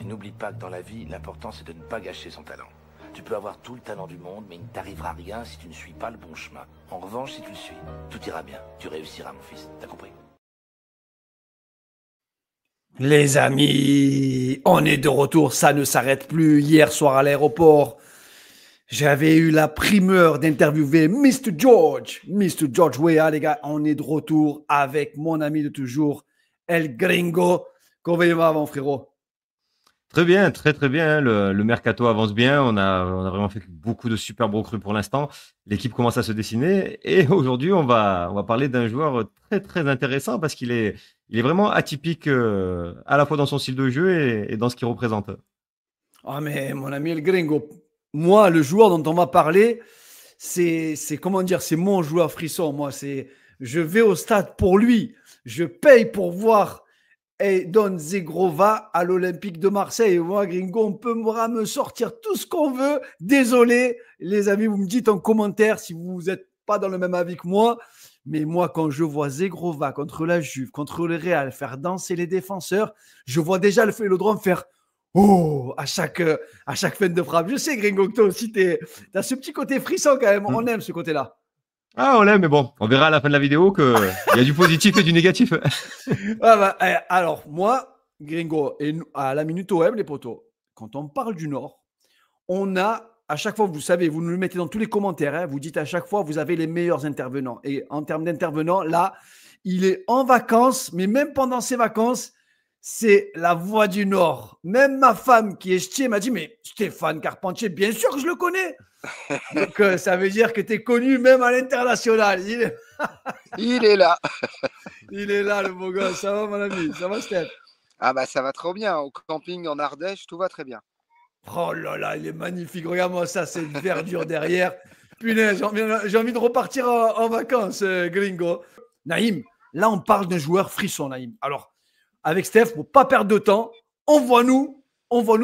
Et n'oublie pas que dans la vie, l'important c'est de ne pas gâcher son talent. Tu peux avoir tout le talent du monde, mais il ne t'arrivera rien si tu ne suis pas le bon chemin. En revanche, si tu le suis, tout ira bien. Tu réussiras, mon fils. T'as compris? Les amis, on est de retour, ça ne s'arrête plus. Hier soir à l'aéroport, j'avais eu la primeur d'interviewer Mr. George Weah, les gars. On est de retour avec mon ami de toujours, El Gringo. Comment va, mon frérot? Très bien, très très bien. Le mercato avance bien. On a vraiment fait beaucoup de superbes recrues pour l'instant. L'équipe commence à se dessiner. Et aujourd'hui, on va parler d'un joueur très très intéressant parce qu'il est vraiment atypique à la fois dans son style de jeu et dans ce qu'il représente. Ah, mais mon ami El Gringo, moi, le joueur dont on va parler, c'est comment dire, c'est mon joueur frisson. Moi, je vais au stade pour lui. Je paye pour voir Edon Zegrova à l'Olympique de Marseille. Moi, Gringo, on peut me sortir tout ce qu'on veut. Désolé, les amis, vous me dites en commentaire si vous n'êtes pas dans le même avis que moi. Mais moi, quand je vois Zegrova contre la Juve, contre le Real, faire danser les défenseurs, je vois déjà le Vélodrome faire oh à chaque fin de frappe. Je sais, Gringo, que toi aussi, tu as ce petit côté frisson quand même. On aime ce côté-là. Ah, on l'aime, mais bon, on verra à la fin de la vidéo qu'il y a du positif et du négatif. Alors, moi, Gringo, et à la Minute OM, les potos, quand on parle du Nord, on a, à chaque fois, vous savez, vous nous le mettez dans tous les commentaires, hein, vous dites à chaque fois, vous avez les meilleurs intervenants. Et en termes d'intervenants, là, il est en vacances, mais même pendant ses vacances, c'est la voix du Nord. Même ma femme qui est ch'tiée m'a dit, mais Stéphane Carpentier, bien sûr que je le connais. Donc, ça veut dire que tu es connu même à l'international. Il est là. Il est là, le beau gosse. Ça va, mon ami? Ça va, Steph? Ah bah ça va trop bien. Au camping en Ardèche, tout va très bien. Oh là là, il est magnifique. Regarde-moi ça, c'est une verdure derrière. Punaise, j'ai envie de repartir en vacances, Gringo. Naïm, là, on parle d'un joueur frisson, Naïm. Alors, avec Steph, pour pas perdre de temps, envoie-nous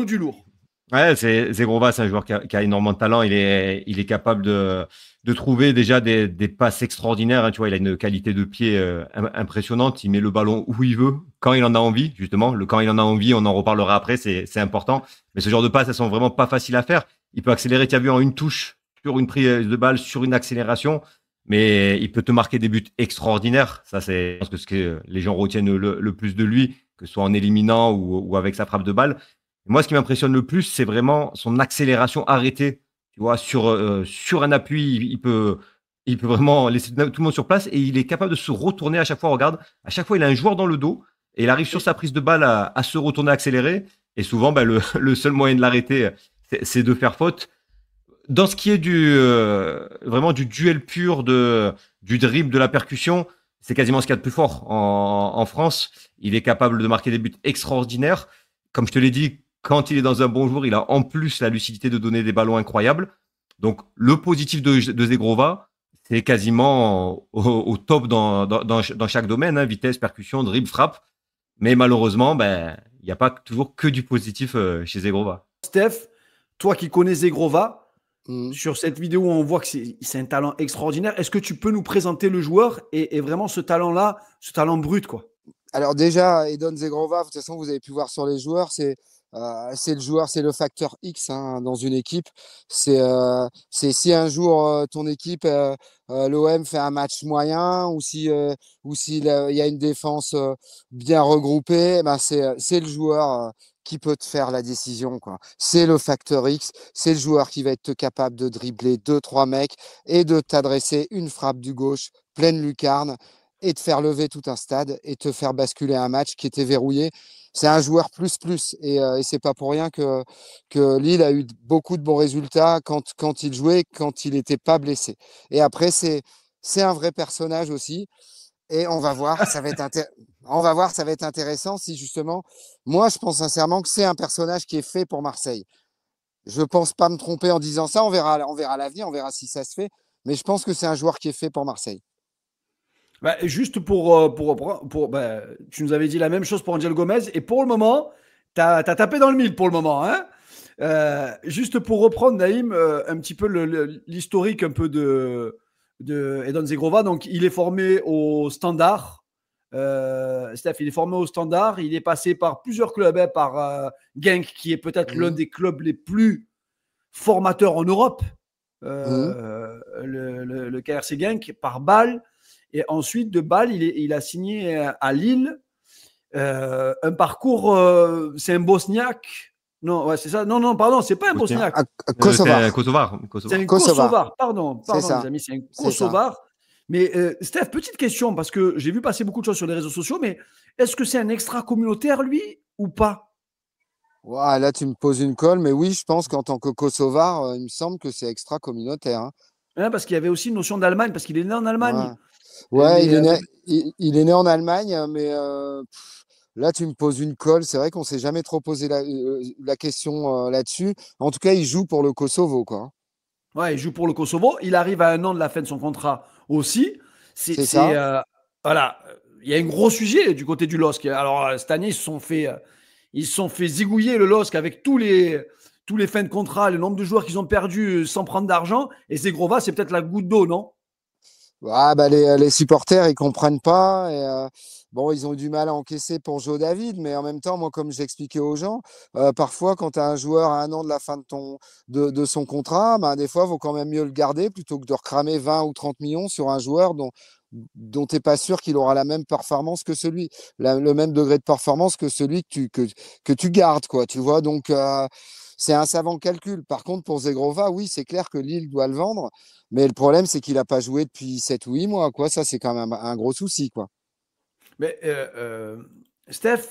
du lourd. Ouais, Zegrova, c'est un joueur qui a énormément de talent. Il est capable de trouver déjà des passes extraordinaires. Hein, tu vois, il a une qualité de pied impressionnante. Il met le ballon où il veut, quand il en a envie, justement. Quand il en a envie, on en reparlera après, c'est important. Mais ce genre de passes, elles sont vraiment pas faciles à faire. Il peut accélérer, tu as vu, en une touche, sur une prise de balle, sur une accélération. Mais il peut te marquer des buts extraordinaires. Ça, je pense que ce que les gens retiennent le plus de lui, que ce soit en éliminant ou avec sa frappe de balle. Moi, ce qui m'impressionne le plus, c'est vraiment son accélération arrêtée. Tu vois, sur un appui, il peut vraiment laisser tout le monde sur place et il est capable de se retourner à chaque fois. Regarde, à chaque fois, il a un joueur dans le dos et il arrive sur sa prise de balle à se retourner, accélérer. Et souvent, le seul moyen de l'arrêter, c'est de faire faute. Dans ce qui est vraiment du duel pur, du dribble, de la percussion, c'est quasiment ce qu'il y a de plus fort en France. Il est capable de marquer des buts extraordinaires. Comme je te l'ai dit, quand il est dans un bon jour, il a en plus la lucidité de donner des ballons incroyables. Donc, le positif de Zegrova, c'est quasiment au top dans chaque domaine, hein, vitesse, percussion, dribble, frappe. Mais malheureusement, il n'y a pas toujours que du positif chez Zegrova. Steph, toi qui connais Zegrova, sur cette vidéo, on voit que c'est un talent extraordinaire. Est-ce que tu peux nous présenter le joueur et vraiment ce talent-là, ce talent brut, quoi? Alors déjà, Edon Zegrova, de toute façon, vous avez pu voir sur les joueurs, c'est le joueur, c'est le facteur X hein, dans une équipe. C'est si un jour ton équipe, l'OM fait un match moyen ou s'il y a une défense bien regroupée, ben c'est le joueur qui peut te faire la décision, quoi. C'est le facteur X, c'est le joueur qui va être capable de dribbler 2-3 mecs et de t'adresser une frappe du gauche pleine lucarne et de faire lever tout un stade et te faire basculer un match qui était verrouillé. C'est un joueur plus et c'est pas pour rien que Lille a eu beaucoup de bons résultats quand il jouait, quand il n'était pas blessé. Et après, c'est un vrai personnage aussi. Et on va voir, ça va être intéressant si justement, moi je pense sincèrement que c'est un personnage qui est fait pour Marseille. Je pense pas me tromper en disant ça, on verra l'avenir, on verra si ça se fait. Mais je pense que c'est un joueur qui est fait pour Marseille. Juste tu nous avais dit la même chose pour Angel Gomez et pour le moment, tu as tapé dans le mille pour le moment. Hein, juste pour reprendre, Naïm, un petit peu l'historique un peu de Edon Zegrova. Donc, il est formé au Standard Steph, il est formé au Standard. Il est passé par plusieurs clubs, hein, par Genk, qui est peut-être l'un des clubs les plus formateurs en Europe. Le KRC Genk, par Bâle. Et ensuite, de Bâle, il a signé à Lille. Un parcours, c'est un Bosniaque. Non, ouais, c'est ça. Non, pardon, c'est pas un Bosniaque. Kosovar. C'est un Kosovar. Pardon, les amis, c'est un Kosovar. Ça. Mais Steph, petite question, parce que j'ai vu passer beaucoup de choses sur les réseaux sociaux, mais est-ce que c'est un extra-communautaire, lui, ou pas? Ouais, là, tu me poses une colle, mais oui, je pense qu'en tant que Kosovar, il me semble que c'est extra-communautaire. Hein. Parce qu'il y avait aussi une notion d'Allemagne, parce qu'il est né en Allemagne. Ouais, il est né en Allemagne, mais là, tu me poses une colle. C'est vrai qu'on ne s'est jamais trop posé la question là-dessus. En tout cas, il joue pour le Kosovo, quoi. Ouais, il joue pour le Kosovo. Il arrive à 1 an de la fin de son contrat aussi. C'est ça. Voilà, il y a un gros sujet du côté du LOSC. Alors, cette année, ils se sont fait zigouiller le LOSC avec tous les fins de contrat, le nombre de joueurs qu'ils ont perdus sans prendre d'argent. Et Zegrova, c'est peut-être la goutte d'eau, non? Ah, bah, les supporters, ils comprennent pas. Et, bon, ils ont eu du mal à encaisser pour Joe David, mais en même temps, moi, comme j'expliquais aux gens, parfois, quand tu as un joueur à 1 an de la fin de son contrat, ben, des fois, il vaut quand même mieux le garder plutôt que de recramer 20 ou 30 millions sur un joueur dont tu n'es pas sûr qu'il aura la même performance que le même degré de performance que celui que tu gardes, quoi. Tu vois, donc c'est un savant calcul. Par contre, pour Zegrova, oui, c'est clair que Lille doit le vendre. Mais le problème, c'est qu'il n'a pas joué depuis 7 ou 8 mois, quoi. Ça, c'est quand même un gros souci, quoi. Mais Steph,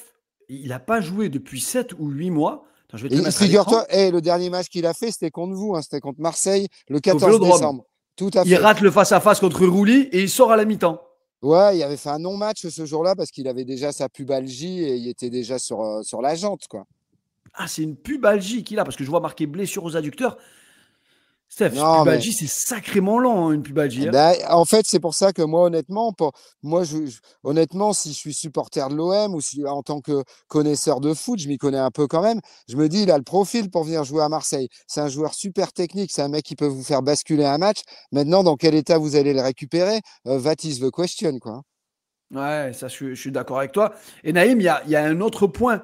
il n'a pas joué depuis 7 ou 8 mois. Attends, je vais te le mettre à figure-toi, le dernier match qu'il a fait, c'était contre vous. Hein, c'était contre Marseille le 14 décembre. Tout à fait. Il rate le face-à-face contre Rouli et il sort à la mi-temps. Ouais, il avait fait un non-match ce jour-là parce qu'il avait déjà sa pubalgie et il était déjà sur la jante, quoi. Ah, c'est une pubalgie qu'il a, parce que je vois marqué blessure aux adducteurs. Steph, Non, pubalgie, c'est sacrément lent, hein, une pubalgie. Hein. Ben, en fait, c'est pour ça que moi, honnêtement, honnêtement, si je suis supporter de l'OM ou si, en tant que connaisseur de foot, je m'y connais un peu quand même, je me dis, il a le profil pour venir jouer à Marseille. C'est un joueur super technique, c'est un mec qui peut vous faire basculer un match. Maintenant, dans quel état vous allez le récupérer? That is the question, quoi. Ouais, ça, je suis d'accord avec toi. Et Naïm, il y a un autre point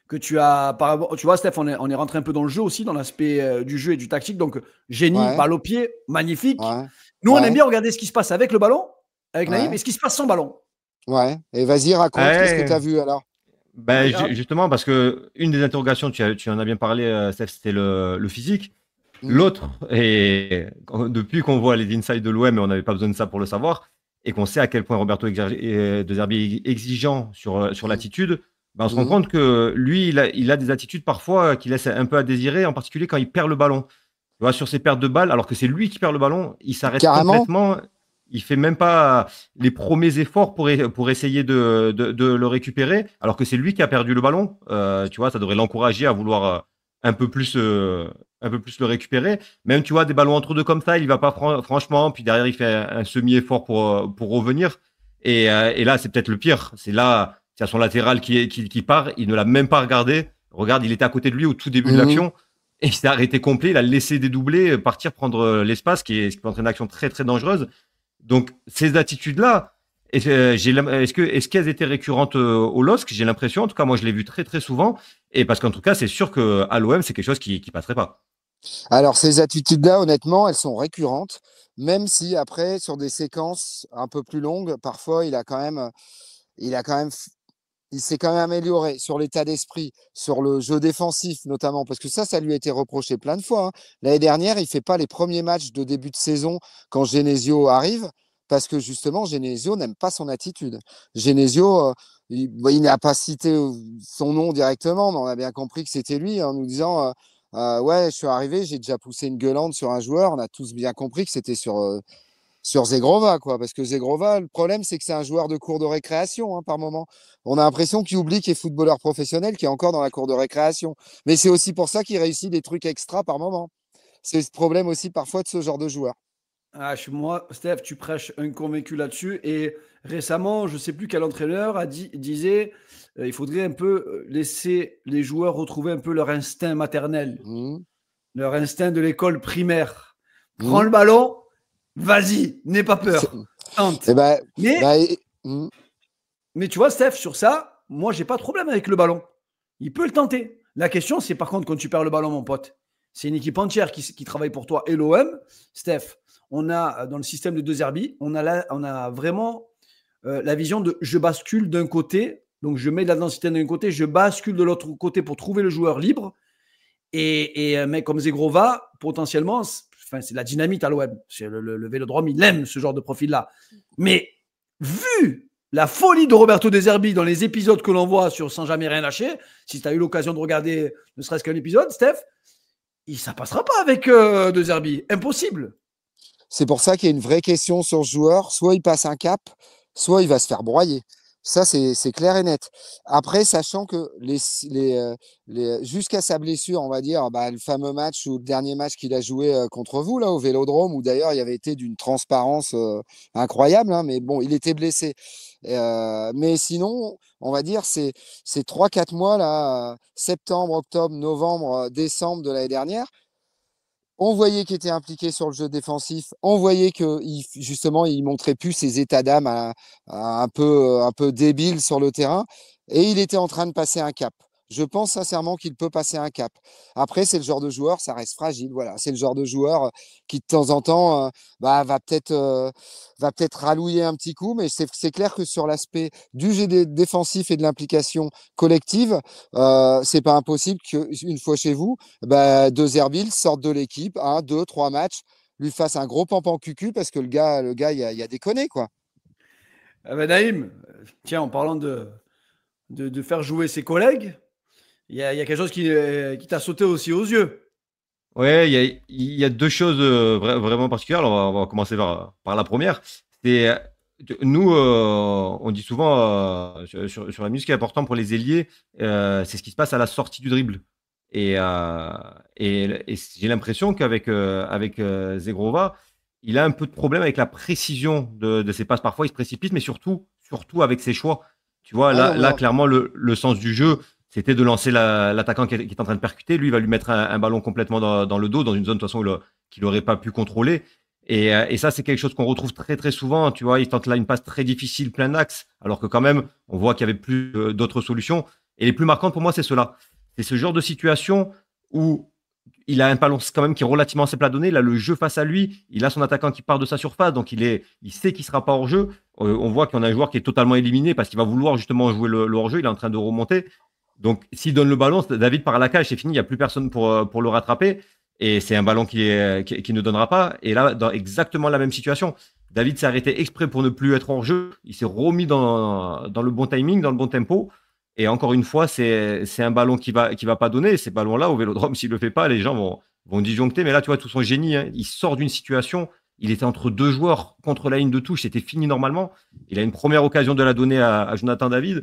que tu as. Tu vois, Steph, on est rentré un peu dans le jeu aussi, dans l'aspect du jeu et du tactique. Donc, génie, balle au pied, magnifique. Ouais. Nous, on aime bien regarder ce qui se passe avec le ballon, avec Naïm, et ce qui se passe sans ballon. Ouais. Et vas-y, raconte, qu'est-ce que tu as vu alors? Ben, justement, parce que une des interrogations, tu en as bien parlé, Steph, c'était le physique. L'autre, et depuis qu'on voit les insides de l'OM, on n'avait pas besoin de ça pour le savoir, et qu'on sait à quel point Roberto De Zerbi est exigeant sur l'attitude, ben on se rend compte que lui, il a des attitudes parfois qui laissent un peu à désirer, en particulier quand il perd le ballon. Tu vois, sur ses pertes de balles, alors que c'est lui qui perd le ballon, il s'arrête complètement. Il fait même pas les premiers efforts pour essayer de le récupérer, alors que c'est lui qui a perdu le ballon. Tu vois, ça devrait l'encourager à vouloir un peu plus le récupérer. Même, tu vois, des ballons entre deux comme ça, il va pas franchement. Puis derrière, il fait un semi-effort pour revenir. Et là, c'est peut-être le pire. C'est à son latéral qui part. Il ne l'a même pas regardé. Regarde, il était à côté de lui au tout début de l'action. Et il s'est arrêté complet. Il a laissé dédoubler, partir prendre l'espace, ce qui peut être une action très, très dangereuse. Donc, ces attitudes-là, est-ce qu'elles étaient récurrentes au LOSC? J'ai l'impression, en tout cas, moi, je l'ai vu très, très souvent. Et parce qu'en tout cas, c'est sûr qu'à l'OM, c'est quelque chose qui passerait pas. Alors, ces attitudes-là, honnêtement, elles sont récurrentes, même si après, sur des séquences un peu plus longues, parfois, il s'est quand même amélioré sur l'état d'esprit, sur le jeu défensif notamment, parce que ça lui a été reproché plein de fois. Hein. L'année dernière, il ne fait pas les premiers matchs de début de saison quand Genesio arrive, parce que justement, Genesio n'aime pas son attitude. Genesio, il n'a pas cité son nom directement, mais on a bien compris que c'était lui en nous disant ouais, je suis arrivé, j'ai déjà poussé une gueulante sur un joueur. On a tous bien compris que c'était sur Zegrova, quoi. Parce que Zegrova, le problème, c'est que c'est un joueur de cours de récréation, hein, par moment. On a l'impression qu'il oublie qu'il est footballeur professionnel, qu'il est encore dans la cour de récréation. Mais c'est aussi pour ça qu'il réussit des trucs extra par moment. C'est ce problème aussi parfois de ce genre de joueur. Ah, moi, Steph, tu prêches un convaincu là-dessus. Et récemment, je ne sais plus quel entraîneur disait il faudrait un peu laisser les joueurs retrouver un peu leur instinct maternel, leur instinct de l'école primaire. Prends le ballon, vas-y, n'aie pas peur. Tente. Et Mais tu vois, Steph, sur ça, moi, j'ai pas de problème avec le ballon. Il peut le tenter. La question, c'est par contre, quand tu perds le ballon, mon pote, c'est une équipe entière qui travaille pour toi. Et l'OM, Steph, on a dans le système de 2 RB, on a vraiment la vision de je bascule d'un côté, donc je mets de la densité d'un côté, je bascule de l'autre côté pour trouver le joueur libre. Et un mec comme Zegrova, potentiellement, c'est de la dynamite à l'OM. Le Vélodrome, il aime ce genre de profil-là. Mais vu la folie de Roberto De Zerbi dans les épisodes que l'on voit sur Sans Jamais Rien Lâcher, si tu as eu l'occasion de regarder ne serait-ce qu'un épisode, Steph, ça ne passera pas avec De Zerbi. Impossible. C'est pour ça qu'il y a une vraie question sur ce joueur. Soit il passe un cap, soit il va se faire broyer. Ça, c'est clair et net. Après, sachant que jusqu'à sa blessure, on va dire, le fameux match ou le dernier match qu'il a joué contre vous, là, au Vélodrome, où d'ailleurs, il avait été d'une transparence incroyable, hein, mais bon, il était blessé. Mais sinon, on va dire, ces 3-4 mois, là, septembre, octobre, novembre, décembre de l'année dernière, on voyait qu'il était impliqué sur le jeu défensif. On voyait que justement, il montrait plus ses états d'âme un peu débile sur le terrain. Et il était en train de passer un cap. Je pense sincèrement qu'il peut passer un cap. Après, c'est le genre de joueur, ça reste fragile. Voilà, c'est le genre de joueur qui de temps en temps va peut-être rallouer un petit coup. Mais c'est clair que sur l'aspect du jeu défensif et de l'implication collective, c'est pas impossible qu'une fois chez vous, De Zerbil sorte de l'équipe, 1, 2, 3 matchs, lui fasse un gros pampan cucu parce que le gars, il a déconné, quoi. Naïm, tiens, en parlant de faire jouer ses collègues, il y a quelque chose qui t'a sauté aussi aux yeux. Ouais, il y a deux choses vraiment particulières. Alors, on va commencer par la première. C'est nous, on dit souvent sur la musique, ce qui est important pour les ailiers, c'est ce qui se passe à la sortie du dribble. Et j'ai l'impression avec Zegrova, il a un peu de problème avec la précision de ses passes. Parfois, il se précipite, mais surtout avec ses choix. Tu vois, Ah non, là clairement, le sens du jeu, c'était de lancer l'attaquant qui est en train de percuter. Lui, il va lui mettre un ballon complètement dans le dos, dans une zone de toute façon qu'il n'aurait pas pu contrôler. Et ça, c'est quelque chose qu'on retrouve très, très souvent. Tu vois, il tente là une passe très difficile, plein d'axes, alors que quand même, on voit qu'il y avait plus d'autres solutions. Et les plus marquantes pour moi, c'est cela. C'est ce genre de situation où il a un ballon quand même qui est relativement simple à donner. Il a le jeu face à lui. Il a son attaquant qui part de sa surface. Donc, il sait qu'il ne sera pas hors jeu. On voit qu'on a un joueur qui est totalement éliminé parce qu'il va vouloir justement jouer le hors jeu. Il est en train de remonter. Donc, s'il donne le ballon, David part à la cage, c'est fini. Il n'y a plus personne pour le rattraper. Et c'est un ballon qui ne donnera pas. Et là, dans exactement la même situation, David s'est arrêté exprès pour ne plus être hors jeu. Il s'est remis dans le bon timing, dans le bon tempo. Et encore une fois, c'est un ballon qui va pas donner. Ces ballons-là, au Vélodrome, s'il le fait pas, les gens vont disjoncter. Mais là, tu vois, tout son génie, hein, il sort d'une situation. Il était entre deux joueurs contre la ligne de touche. C'était fini normalement. Il a une première occasion de la donner à Jonathan David.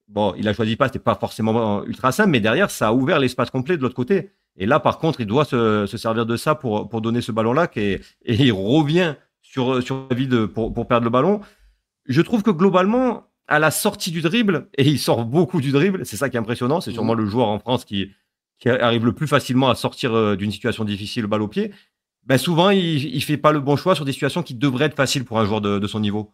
Bon, il a choisi pas, c'était pas forcément ultra simple, mais derrière, ça a ouvert l'espace complet de l'autre côté. Et là, par contre, il doit se servir de ça pour donner ce ballon-là, et il revient sur David pour perdre le ballon. Je trouve que globalement, à la sortie du dribble, et il sort beaucoup du dribble, c'est ça qui est impressionnant, c'est sûrement le joueur en France qui arrive le plus facilement à sortir d'une situation difficile, le balle au pied. Ben souvent, il fait pas le bon choix sur des situations qui devraient être faciles pour un joueur de son niveau.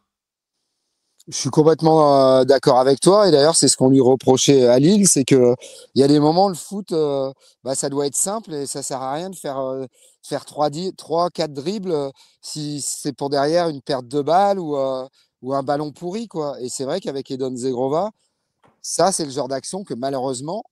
Je suis complètement d'accord avec toi. Et d'ailleurs, c'est ce qu'on lui reprochait à Lille, c'est que il y a des moments, le foot, ça doit être simple et ça sert à rien de faire 3-4 dribbles si c'est pour derrière une perte de balle ou un ballon pourri, quoi. Et c'est vrai qu'avec Edon Zegrova, ça, c'est le genre d'action que malheureusement,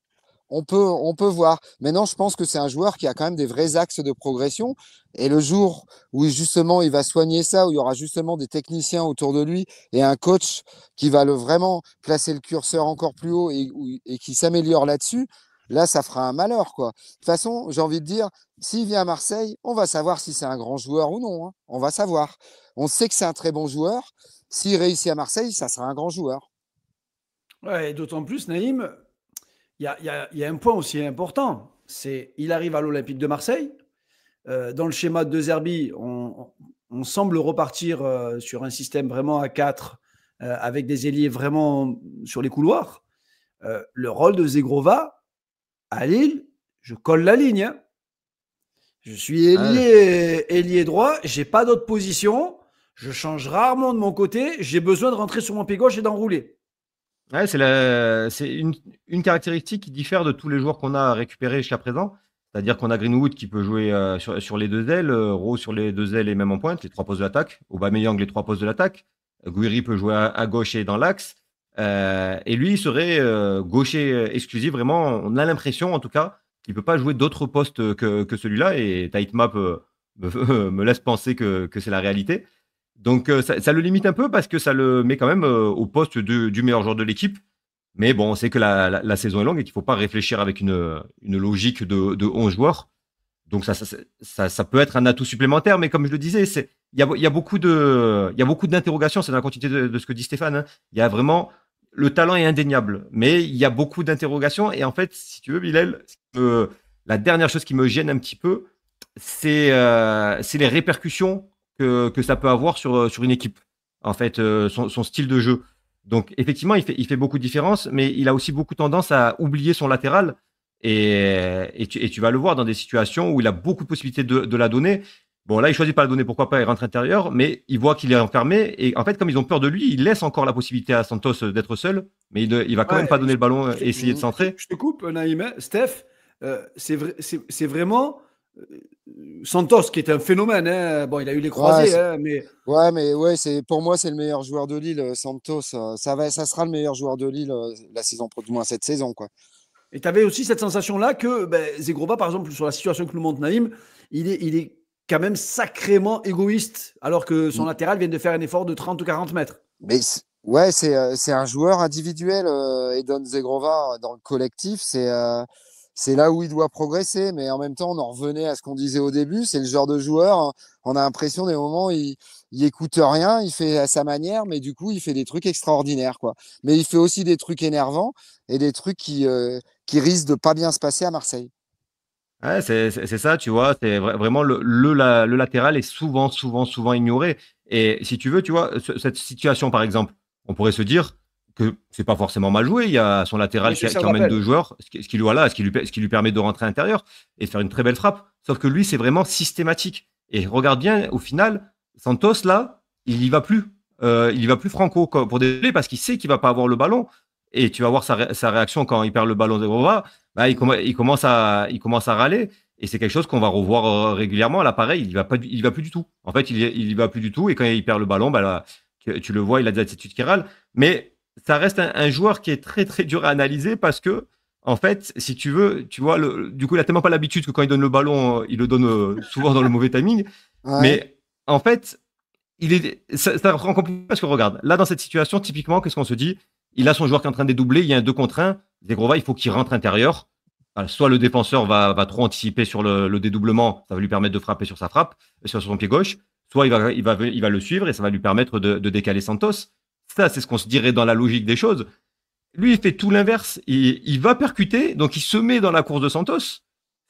on peut voir. Maintenant, je pense que c'est un joueur qui a quand même des vrais axes de progression. Et le jour où justement il va soigner ça, où il y aura justement des techniciens autour de lui et un coach qui va vraiment placer le curseur encore plus haut et qui s'améliore là-dessus, là, ça fera un malheur, quoi. De toute façon, j'ai envie de dire, s'il vient à Marseille, on va savoir si c'est un grand joueur ou non, hein. On va savoir. On sait que c'est un très bon joueur. S'il réussit à Marseille, ça sera un grand joueur. Ouais, et d'autant plus, Naïm, il y a un point aussi important. C'est il arrive à l'Olympique de Marseille. Dans le schéma de Zerbi, on semble repartir sur un système vraiment à 4 avec des ailiers vraiment sur les couloirs. Le rôle de Zegrova à Lille, je colle la ligne, hein. Je suis ailier droit, j'ai pas d'autre position. Je change rarement de mon côté. J'ai besoin de rentrer sur mon pied gauche et d'enrouler. Ouais, c'est une caractéristique qui diffère de tous les joueurs qu'on a récupérés jusqu'à présent. C'est-à-dire qu'on a Greenwood qui peut jouer sur les deux ailes, Rose sur les deux ailes et même en pointe, les trois postes de l'attaque. Aubameyang, les trois postes de l'attaque. Guiri peut jouer à gauche et dans l'axe. Et lui, il serait gaucher exclusif. Vraiment, on a l'impression, en tout cas, qu'il ne peut pas jouer d'autres postes que celui-là. Et Taitma me laisse penser que c'est la réalité. Donc, ça le limite un peu parce que ça le met quand même au poste du meilleur joueur de l'équipe. Mais bon, on sait que la saison est longue et qu'il ne faut pas réfléchir avec une logique de 11 joueurs. Donc, ça peut être un atout supplémentaire. Mais comme je le disais, il y a beaucoup d'interrogations. C'est dans la continuité de ce que dit Stéphane. Hein. Il y a vraiment le talent est indéniable, mais il y a beaucoup d'interrogations. Et en fait, si tu veux, Bilal, la dernière chose qui me gêne un petit peu, c'est les répercussions que ça peut avoir sur une équipe. En fait, son style de jeu. Donc, effectivement, il fait beaucoup de différence, mais il a aussi beaucoup tendance à oublier son latéral. Et tu vas le voir dans des situations où il a beaucoup de possibilités de la donner. Bon, là, il choisit de pas la donner, pourquoi pas, il rentre intérieur, mais il voit qu'il est enfermé. Et en fait, comme ils ont peur de lui, il laisse encore la possibilité à Santos d'être seul, mais il va quand même pas donner le ballon et essayer de centrer. Je te coupe, Naïm. Hein. Steph, c'est vraiment Santos qui est un phénomène. Hein. Bon, il a eu les croisés, mais. Ouais, mais ouais, pour moi, c'est le meilleur joueur de Lille, Santos. Ça sera le meilleur joueur de Lille la saison, du moins cette saison, quoi. Et tu avais aussi cette sensation-là que Zegrova, par exemple, sur la situation que nous montre Naïm, il est quand même sacrément égoïste, alors que son latéral vient de faire un effort de 30 ou 40 mètres. Mais ouais, c'est un joueur individuel, Edon Zegrova, dans le collectif. C'est là où il doit progresser, mais en même temps, on en revenait à ce qu'on disait au début. C'est le genre de joueur, hein, on a l'impression des moments, il écoute rien, il fait à sa manière, mais du coup, il fait des trucs extraordinaires, quoi. Mais il fait aussi des trucs énervants et des trucs qui risquent de pas bien se passer à Marseille. Ouais, c'est ça, tu vois, c'est vraiment le latéral est souvent ignoré. Et si tu veux, tu vois, cette situation, par exemple, on pourrait se dire que c'est pas forcément mal joué. Il y a son latéral qui emmène deux joueurs, ce qui lui permet de rentrer à l'intérieur et de faire une très belle frappe. Sauf que lui, c'est vraiment systématique. Et regarde bien, au final, Santos, là, il y va plus. Il y va plus franco pour dérouler parce qu'il sait qu'il va pas avoir le ballon. Et tu vas voir sa réaction quand il perd le ballon de Grova. Bah, il commence à râler et c'est quelque chose qu'on va revoir régulièrement. Là, pareil, il va plus du tout. En fait, il y va plus du tout et quand il perd le ballon, bah là, tu le vois, il a des attitudes qui râlent. Mais ça reste un joueur qui est très très dur à analyser parce que en fait, si tu veux, tu vois, du coup, il a tellement pas l'habitude que quand il donne le ballon, il le donne souvent dans le mauvais timing. Ouais. Mais en fait, ça rend compliqué parce que regarde, là dans cette situation, typiquement, qu'est-ce qu'on se dit? Il a son joueur qui est en train de dédoubler, il y a un 2 contre 1. Zegrova, il faut qu'il rentre intérieur. Alors, soit le défenseur va trop anticiper sur le dédoublement, ça va lui permettre de frapper sur sa frappe, sur son pied gauche. Soit il va le suivre et ça va lui permettre de décaler Santos. Ça, c'est ce qu'on se dirait dans la logique des choses. Lui, il fait tout l'inverse. Il va percuter, donc il se met dans la course de Santos. Ce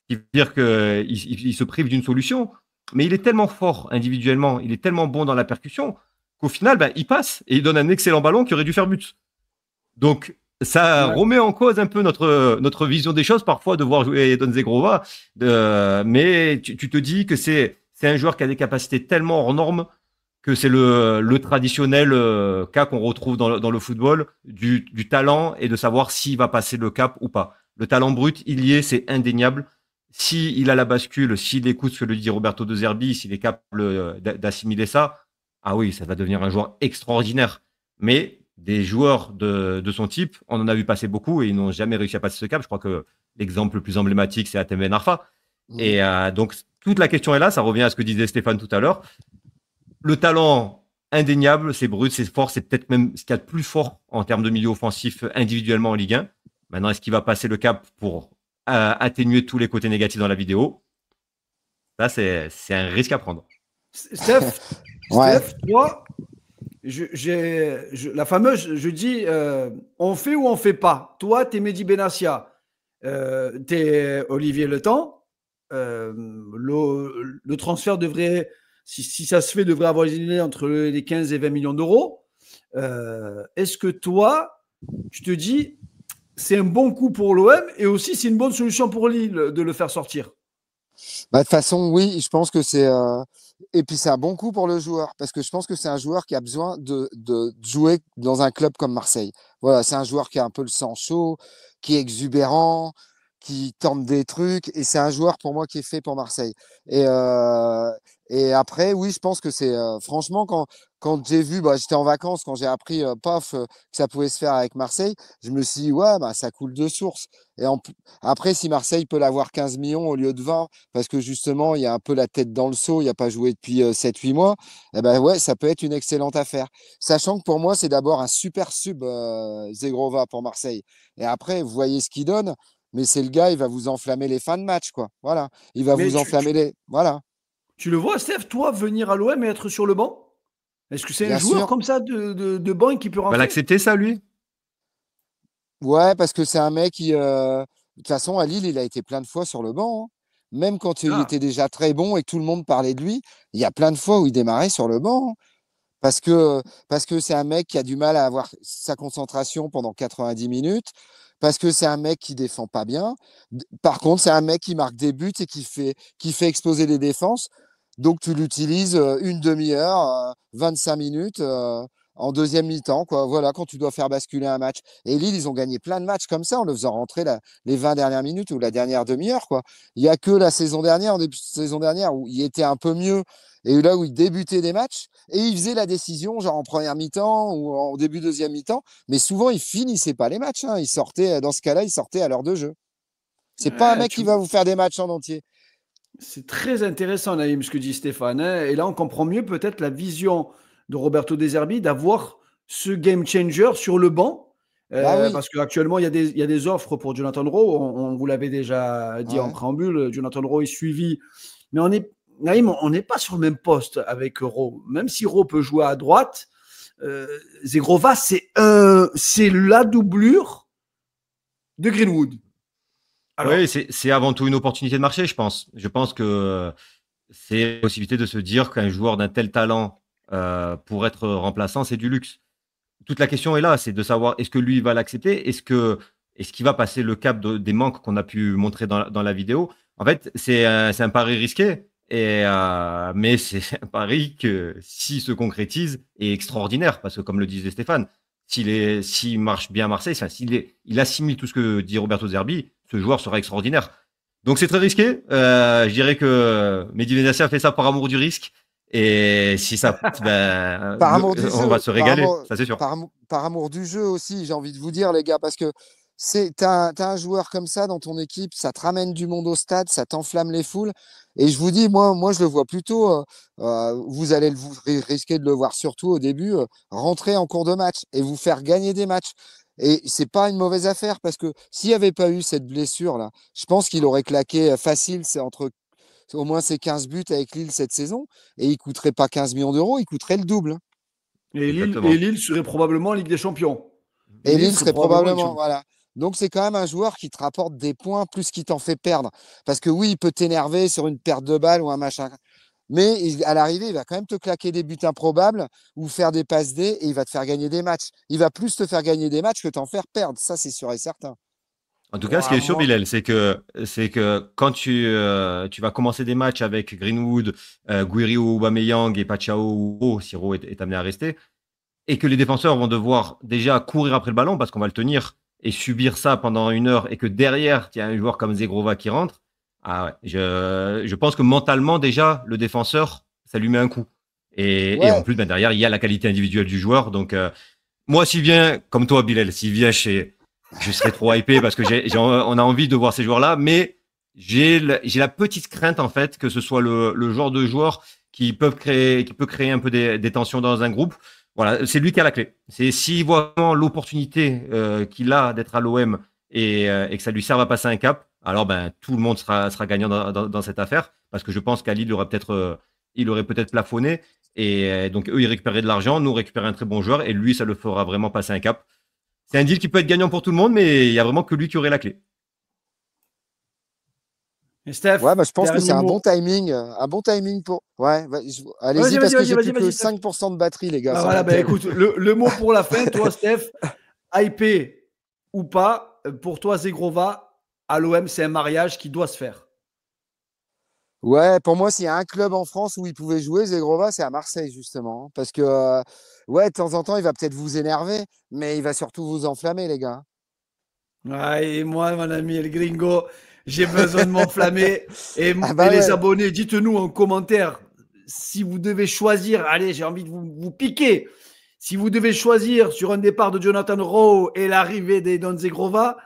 qui veut dire qu'il se prive d'une solution. Mais il est tellement fort individuellement, il est tellement bon dans la percussion qu'au final, il passe et il donne un excellent ballon qui aurait dû faire but. Donc, ça remet en cause un peu notre vision des choses, parfois, de voir jouer Edon Zegrova. Mais tu te dis que c'est un joueur qui a des capacités tellement hors normes que c'est le traditionnel cas qu'on retrouve dans le football, du talent et de savoir s'il va passer le cap ou pas. Le talent brut, il y est, c'est indéniable. S'il a la bascule, s'il écoute ce que le dit Roberto De Zerbi, s'il est capable d'assimiler ça, ah oui, ça va devenir un joueur extraordinaire. Mais des joueurs de son type, on en a vu passer beaucoup et ils n'ont jamais réussi à passer ce cap. Je crois que l'exemple le plus emblématique, c'est Atem Ben Arfa. Et donc, toute la question est là. Ça revient à ce que disait Stéphane tout à l'heure. Le talent indéniable, c'est brut, c'est fort, c'est peut-être même ce qu'il y a de plus fort en termes de milieu offensif individuellement en Ligue 1. Maintenant, est-ce qu'il va passer le cap pour atténuer tous les côtés négatifs dans la vidéo? Ça, c'est un risque à prendre. Steph, toi, la fameuse, je dis, on fait ou on fait pas. Toi, t'es Mehdi Benassia, t'es Olivier Le Temps. Le transfert devrait, si ça se fait, devrait avoir entre les 15 et 20 millions d'euros. Est-ce que toi, je te dis, c'est un bon coup pour l'OM et aussi c'est une bonne solution pour Lille de le faire sortir? Bah, de toute façon, oui, je pense que c'est. Et puis, c'est un bon coup pour le joueur, parce que je pense que c'est un joueur qui a besoin de jouer dans un club comme Marseille. Voilà, c'est un joueur qui a un peu le sang chaud, qui est exubérant, qui tente des trucs, et c'est un joueur pour moi qui est fait pour Marseille. Et, euh, et après, oui, je pense que c'est. Franchement, quand j'ai vu, bah, j'étais en vacances, quand j'ai appris, paf, que ça pouvait se faire avec Marseille, je me suis dit, ouais, bah, ça coule de source. Et après, si Marseille peut l'avoir 15 millions au lieu de 20, parce que justement, il y a un peu la tête dans le seau, il n'a pas joué depuis 7-8 mois, eh ben ouais, ça peut être une excellente affaire. Sachant que pour moi, c'est d'abord un super sub Zegrova pour Marseille. Et après, vous voyez ce qu'il donne, mais c'est le gars, il va vous enflammer les fins de match, quoi. Voilà. Il va Mais vous enflammer les. Voilà, tu le vois, Steph, toi, venir à l'OM et être sur le banc? Est-ce que c'est un bien joueur sûr. comme ça de banc qui peut Il va rentrer? l'accepter, ça, lui? Ouais, parce que c'est un mec qui. De toute façon, à Lille, il a été plein de fois sur le banc, hein. Même quand il Ah, était déjà très bon et que tout le monde parlait de lui, il y a plein de fois où il démarrait sur le banc, hein. Parce que c'est un mec qui a du mal à avoir sa concentration pendant 90 minutes, parce que c'est un mec qui défend pas bien. Par contre, c'est un mec qui marque des buts et qui fait exploser les défenses. Donc, tu l'utilises une demi-heure, 25 minutes en deuxième mi-temps, quoi. Voilà, quand tu dois faire basculer un match. Et Lille, ils ont gagné plein de matchs comme ça en le faisant rentrer les 20 dernières minutes ou la dernière demi-heure, quoi. Il n'y a que la saison dernière, en début de saison dernière, où il était un peu mieux et là où il débutait des matchs et il faisait la décision, genre en première mi-temps ou en début deuxième mi-temps. Mais souvent, il finissait pas les matchs, hein. Il sortait, dans ce cas-là, il sortait à l'heure de jeu. C'est pas un ouais, mec qui va vous faire des matchs en entier. c'est très intéressant, Naïm, ce que dit Stéphane, hein. Et là, on comprend mieux peut-être la vision de Roberto De Zerbi d'avoir ce game changer sur le banc. Bah oui, Parce qu'actuellement, il y a des offres pour Jonathan Rowe. On vous l'avait déjà dit en ouais. préambule. Jonathan Rowe est suivi. Mais Naïm, on n'est pas sur le même poste avec Rowe. Même si Rowe peut jouer à droite, Zegrova, c'est la doublure de Greenwood. Alors, Oui, c'est avant tout une opportunité de marché, je pense. Je pense que c'est la possibilité de se dire qu'un joueur d'un tel talent pour être remplaçant, c'est du luxe. Toute la question est là, c'est de savoir est-ce que lui va l'accepter, est-ce qu'il va passer le cap des manques qu'on a pu montrer dans la vidéo. En fait, c'est un pari risqué, mais c'est un pari que s'il se concrétise est extraordinaire parce que comme le disait Stéphane, s'il marche bien à Marseille, enfin, il assimile tout ce que dit Roberto Zerbi, ce joueur sera extraordinaire. Donc c'est très risqué. Je dirais que Mehdi Benassia fait ça par amour du risque. Et si ça passe, ben, Par amour du on va jeu, se régaler, ça c'est sûr. par amour du jeu aussi, j'ai envie de vous dire, les gars, parce que t'as un joueur comme ça dans ton équipe, ça te ramène du monde au stade, ça t'enflamme les foules. Et je vous dis, moi je le vois plutôt, vous allez risquer de le voir surtout au début, rentrer en cours de match et vous faire gagner des matchs. Et c'est pas une mauvaise affaire parce que s'il n'y avait pas eu cette blessure-là, je pense qu'il aurait claqué facile, c'est entre au moins ses 15 buts avec Lille cette saison, et il ne coûterait pas 15 millions d'euros, il coûterait le double, hein. Et Exactement. Lille serait probablement en Ligue des Champions. Et Lille Lille serait serait probablement Ligue des probablement, Champions. voilà. Donc c'est quand même un joueur qui te rapporte des points plus qu'il t'en fait perdre. Parce que oui, il peut t'énerver sur une perte de balle ou un machin. Mais à l'arrivée, il va quand même te claquer des buts improbables ou faire des passes D et il va te faire gagner des matchs. Il va plus te faire gagner des matchs que t'en faire perdre. Ça, c'est sûr et certain. En tout cas, ce qui Ouah, est sûr, Bilal, c'est que quand tu vas commencer des matchs avec Greenwood, Guiri ou Aubameyang et Pachao ou Rowe, si Rowe est amené à rester, et que les défenseurs vont devoir déjà courir après le ballon parce qu'on va le tenir et subir ça pendant une heure, et que derrière, il y a un joueur comme Zegrova qui rentre, ah ouais, je pense que mentalement, déjà, le défenseur, ça lui met un coup. Et en Ouais, plus, ben, derrière, il y a la qualité individuelle du joueur. Donc, moi, s'il vient, comme toi, Bilal, s'il vient je serais trop hypé parce que on a envie de voir ces joueurs-là, mais j'ai la petite crainte, en fait, que ce soit le genre de joueur qui peut créer un peu des tensions dans un groupe. Voilà, c'est lui qui a la clé. C'est s'il voit vraiment l'opportunité qu'il a d'être à l'OM et que ça lui serve à passer un cap, alors ben tout le monde sera gagnant dans cette affaire parce que je pense qu'à Lille il aurait peut-être plafonné et donc eux ils récupéraient de l'argent, nous on récupérait un très bon joueur et lui ça le fera vraiment passer un cap. C'est un deal qui peut être gagnant pour tout le monde, mais il y a vraiment que lui qui aurait la clé. Et Steph, ouais, bah, je pense que c'est dernier mot. un bon timing pour. Ouais, allez-y Vas-y, parce vas-y, que vas-y, j'ai vas-y, plus que vas-y, Steph. 5% de batterie, les gars, Bah ça va voilà, être bah terrible. écoute, le mot pour la fin, toi, Steph, hypé ou pas, pour toi, Zegrova, à l'OM, c'est un mariage qui doit se faire. Ouais, pour moi, s'il y a un club en France où il pouvait jouer, Zegrova, c'est à Marseille, justement, hein. Parce que, ouais, de temps en temps, il va peut-être vous énerver, mais il va surtout vous enflammer, les gars. Ouais, et moi, mon ami El Gringo, j'ai besoin de m'enflammer. Ah Et bah les ouais. abonnés, dites-nous en commentaire si vous devez choisir. Allez, j'ai envie de vous piquer. Si vous devez choisir sur un départ de Jonathan Rowe et l'arrivée d'Edon Zegrova,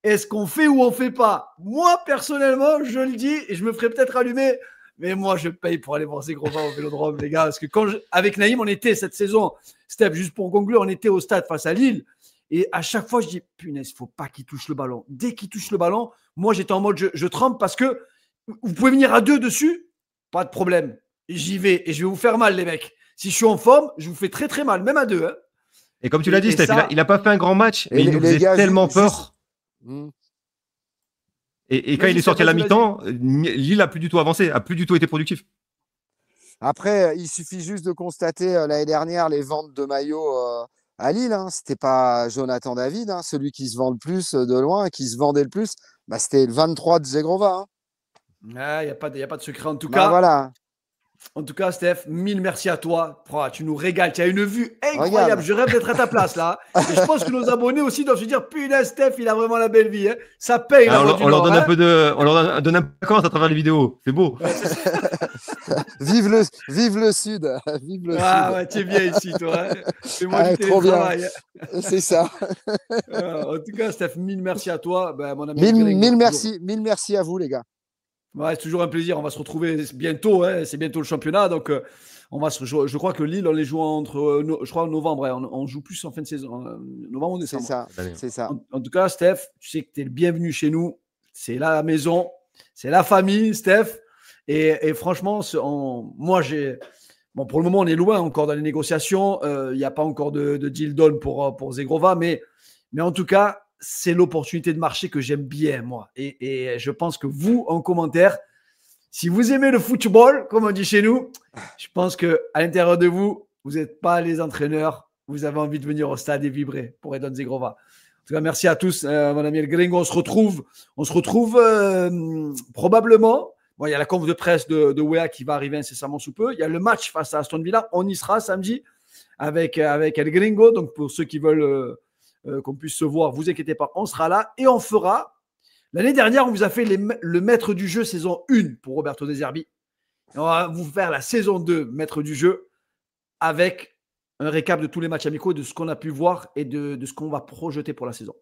est-ce qu'on fait ou on fait pas? Moi, personnellement, je le dis, et je me ferai peut-être allumer, mais moi, je paye pour aller voir Zegrova au Vélodrome, les gars. Parce que avec Naïm, on était cette saison, Steph, juste pour conclure, on était au stade face à Lille. Et à chaque fois, je dis, punaise, il ne faut pas qu'il touche le ballon. Dès qu'il touche le ballon, moi, j'étais en mode, je trempe parce que vous pouvez venir à 2 dessus, pas de problème. J'y vais et je vais vous faire mal, les mecs. Si je suis en forme, je vous fais très, très mal, même à 2. Hein. Et comme tu l'as dit, Steph, ça, il a pas fait un grand match, mais Et il nous les faisait gars, tellement juste. peur. Hmm. Et quand il vas-y, est sorti à Steph, la vas-y. mi-temps, Lille a plus du tout avancé, a plus du tout été productif. Après, il suffit juste de constater l'année dernière les ventes de maillots à Lille. Hein. C'était pas Jonathan David, hein, celui qui se vend le plus de loin, qui se vendait le plus. Bah, c'était le 23 de Zegrova. Hein. Il n'y a pas de secret. Bah voilà, En tout cas, Steph, mille merci à toi. Oh, tu nous régales. Tu as une vue incroyable. regarde. Je rêve d'être à ta place là. Et je pense que nos abonnés aussi doivent se dire, punaise, Steph, il a vraiment la belle vie. Hein. Ça paye la voix du On leur Nord. donne Hein. un peu on leur donne un peu de vacances à travers les vidéos. C'est beau. Ouais, c'est ça. Vive le Sud. Vive le Ah Sud. ouais, tu es bien ici, toi. Hein. Fais-moi Ah, du trop bien. télétravail. Hein. C'est ça. En tout cas, Steph, mille merci à toi. Ben, mon ami Mille, Gringo, mille toujours. merci à vous, les gars. Ouais, c'est toujours un plaisir. On va se retrouver bientôt. Hein. C'est bientôt le championnat. Donc, je crois que Lille, on les joue entre, je crois, novembre. Hein. On joue plus en fin de saison. Novembre ou C'est décembre. ça. Allez. C'est ça. En tout cas, Steph, tu sais que tu es le bienvenu chez nous. C'est la maison. C'est la famille, Steph. Et franchement, moi, bon, pour le moment, on est loin encore dans les négociations. Il n'y a pas encore de deal done pour Zegrova. Mais en tout cas, c'est l'opportunité de marché que j'aime bien, moi. Et je pense que vous, en commentaire, si vous aimez le football, comme on dit chez nous, je pense qu'à l'intérieur de vous, vous n'êtes pas les entraîneurs. Vous avez envie de venir au stade et vibrer pour Edon Zegrova. En tout cas, merci à tous, mon ami El Gringo. On se retrouve probablement. Bon, il y a la conf de presse de Wea qui va arriver incessamment sous peu. Il y a le match face à Aston Villa. On y sera samedi avec El Gringo. Donc, pour ceux qui veulent qu'on puisse se voir, vous inquiétez pas, on sera là et on fera. L'année dernière, on vous a fait le maître du jeu saison 1 pour Roberto De Zerbi. Et on va vous faire la saison 2 maître du jeu avec un récap de tous les matchs amicaux, de ce qu'on a pu voir et de ce qu'on va projeter pour la saison.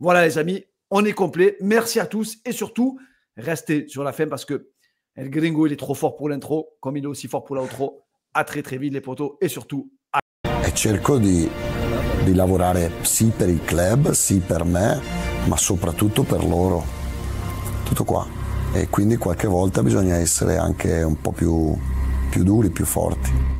Voilà les amis, on est complet. Merci à tous et surtout, restez sur la fin parce que El Gringo, il est trop fort pour l'intro, comme il est aussi fort pour l'outro. À très très vite les potos et surtout E cerco di lavorare sì per il club, sì per me, ma soprattutto per loro. Tutto qua. E quindi qualche volta bisogna essere anche un po' più duri, più forti.